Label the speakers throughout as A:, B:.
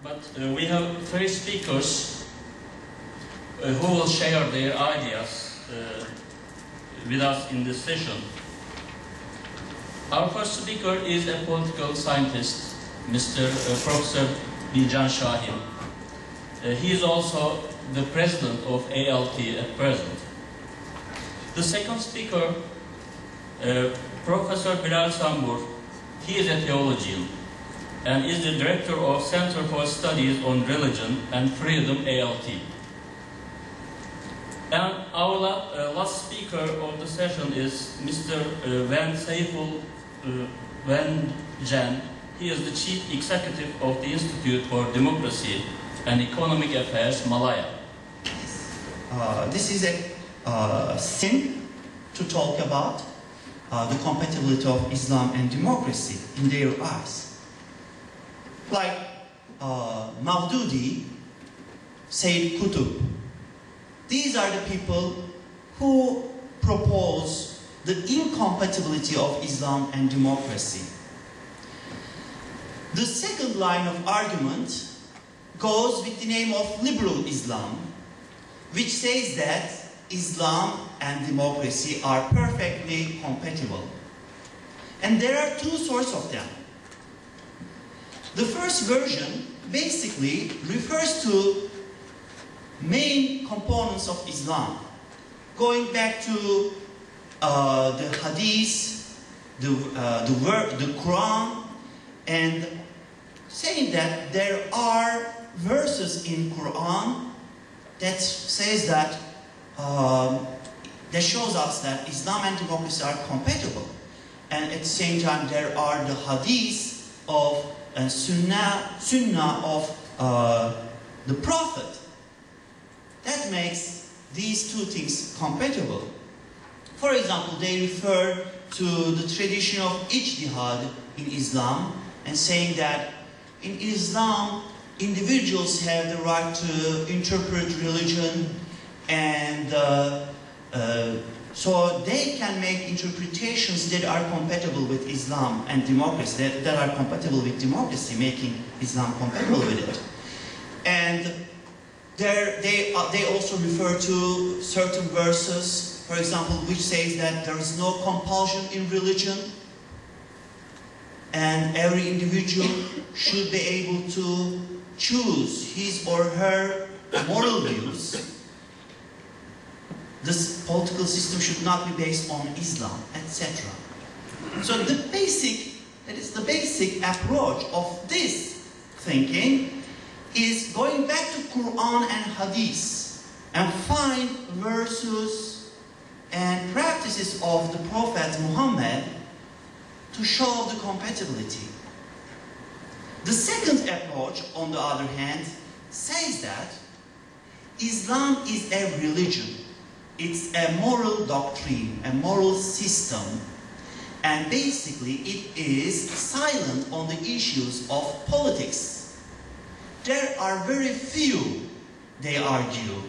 A: but we have three speakers who will share their ideas with us in this session. Our first speaker is a political scientist, Mr. Professor Bican Sahin. He is also the president of ALT at present. The second speaker, Professor Bilal Sambur, he is a theologian and is the director of Center for Studies on Religion and Freedom, ALT. And our last speaker of the session is Mr. Van Jan. He is the chief executive of the Institute for Democracy and Economic Affairs, Malaya.
B: This is a sin to talk about the compatibility of Islam and democracy in their eyes. Like Mavdudi, Sayyid Qutb, these are the people who propose the incompatibility of Islam and democracy. The second line of argument goes with the name of liberal Islam, which says that Islam and democracy are perfectly compatible. And there are two sorts of them. The first version basically refers to main components of Islam, going back to the Hadith, the Quran, and saying that there are verses in Quran that says that that shows us that Islam and democracy are compatible, and at the same time there are the Hadith of and Sunnah of the Prophet that makes these two things compatible. For example, they refer to the tradition of ijtihad in Islam and saying that in Islam individuals have the right to interpret religion, and so they can make interpretations that are compatible with Islam and democracy, that are compatible with democracy, making Islam compatible with it. And they also refer to certain verses, for example, which says that there is no compulsion in religion, and every individual should be able to choose his or her moral views. This political system should not be based on Islam, etc. So the basic approach of this thinking is going back to Quran and Hadith and find verses and practices of the Prophet Muhammad to show the compatibility. The second approach, on the other hand, says that Islam is a religion. It's a moral doctrine, a moral system, and basically it is silent on the issues of politics. There are very few, they argue,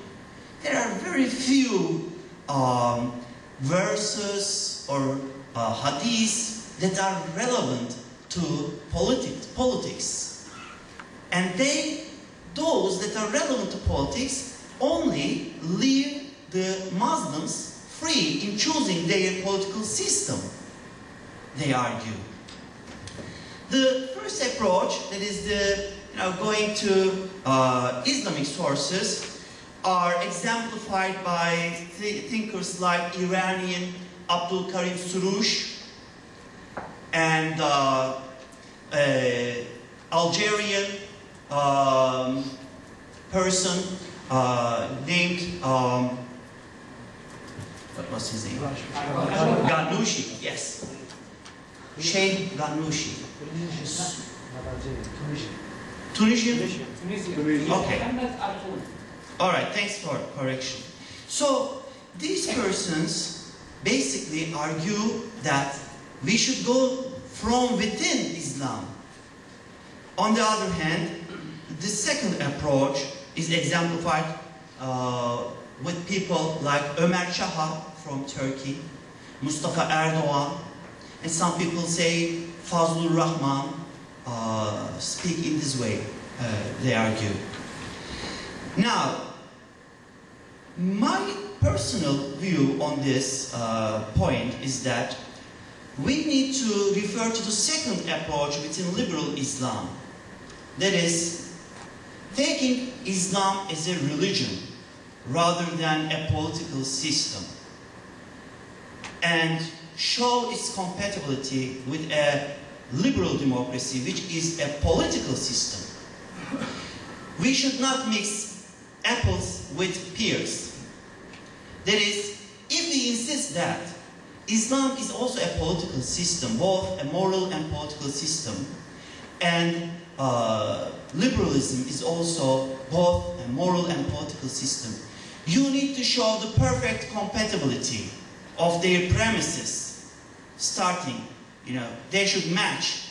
B: there are very few verses or hadiths that are relevant to politics. And those that are relevant to politics only leave the Muslims free in choosing their political system, they argue. The first approach, that is the going to Islamic sources, are exemplified by thinkers like Iranian Abdul Karim Surush and Algerian person named what was his name? Ghanouchi, yes. Sheikh Ghanouchi. Tunisian? Okay. All right, thanks for correction. So, these persons basically argue that we should go from within Islam. On the other hand, the second approach is exemplified with people like Ömer Çaha from Turkey, Mustafa Erdogan, and some people say Fazlur Rahman speak in this way. they argue. Now, my personal view on this point is that we need to refer to the second approach within liberal Islam. That is, taking Islam as a religion rather than a political system, and show its compatibility with a liberal democracy, which is a political system. We should not mix apples with pears. That is, if we insist that Islam is also a political system, both a moral and political system, and liberalism is also both a moral and political system, you need to show the perfect compatibility of their premises, starting, they should match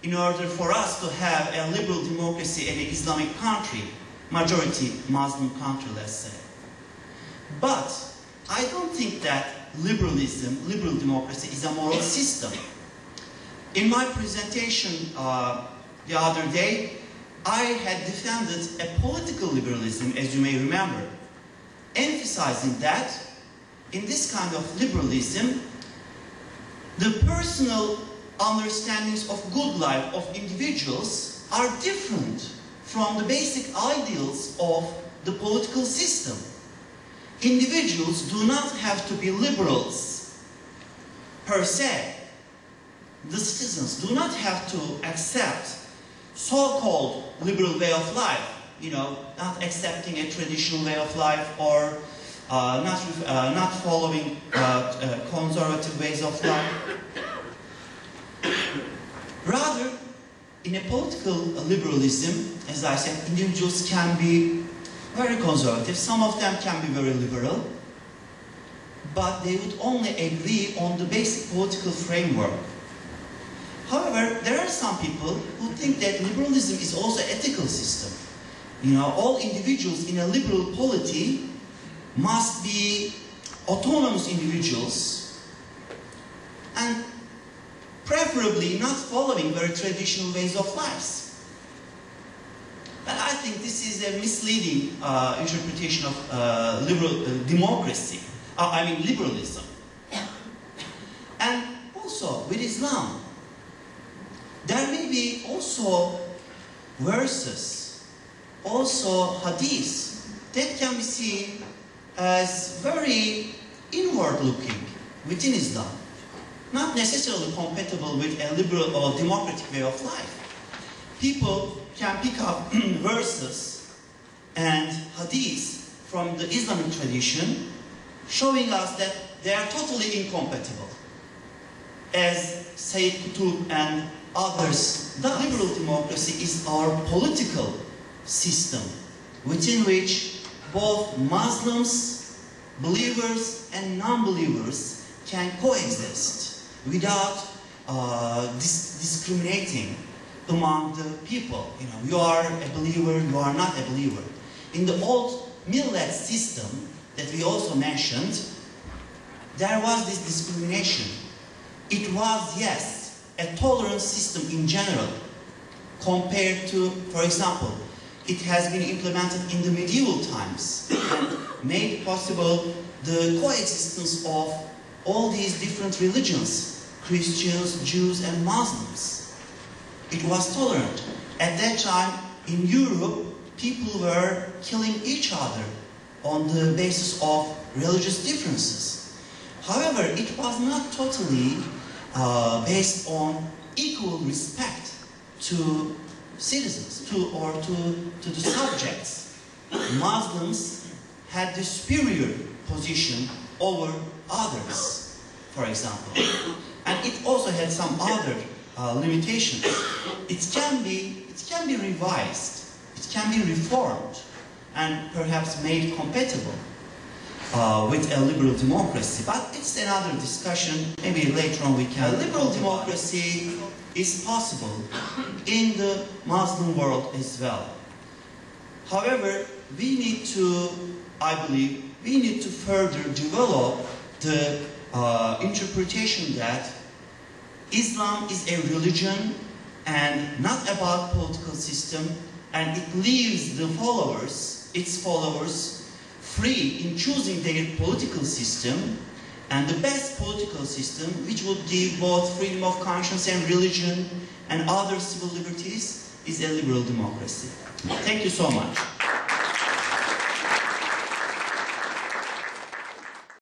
B: in order for us to have a liberal democracy in an Islamic country, majority Muslim country, let's say. But I don't think that liberalism, liberal democracy, is a moral system. In my presentation the other day, I had defended a political liberalism, as you may remember, emphasizing that in this kind of liberalism, the personal understandings of good life of individuals are different from the basic ideals of the political system. Individuals do not have to be liberals per se. The citizens do not have to accept so-called liberal way of life, not accepting a traditional way of life, or not following conservative ways of life. Rather, in a political liberalism, as I said, individuals can be very conservative, some of them can be very liberal, but they would only agree on the basic political framework. However, there are some people who think that liberalism is also an ethical system. All individuals in a liberal polity must be autonomous individuals and preferably not following very traditional ways of life. But I think this is a misleading interpretation of liberalism. And also with Islam, there may be also verses, also hadiths, that can be seen as very inward-looking within Islam, not necessarily compatible with a liberal or democratic way of life. People can pick up verses and hadiths from the Islamic tradition, showing us that they are totally incompatible. As Sayyid Qutb and others, the liberal democracy is our political system, within which both Muslims, believers and non-believers can coexist without discriminating among the people. You are a believer, you are not a believer. In the old millet system that we also mentioned, there was this discrimination. It was, yes, a tolerant system in general, compared to, for example, it has been implemented in the medieval times and made possible the coexistence of all these different religions, Christians, Jews and Muslims. It was tolerant. At that time, in Europe, people were killing each other on the basis of religious differences. However, it was not totally based on equal respect to citizens, to the subjects. Muslims had the superior position over others, for example. And it also had some other limitations. It can be revised, it can be reformed, and perhaps made compatible with a liberal democracy. But it's another discussion. Maybe later on we can. A liberal democracy is possible in the Muslim world as well. However, we need to, I believe, we need to further develop the interpretation that Islam is a religion and not about political system, and it leaves the followers, its followers, free in choosing their political system, and the best political system, which would give both freedom of conscience and religion and other civil liberties, is a liberal democracy. Thank you so much.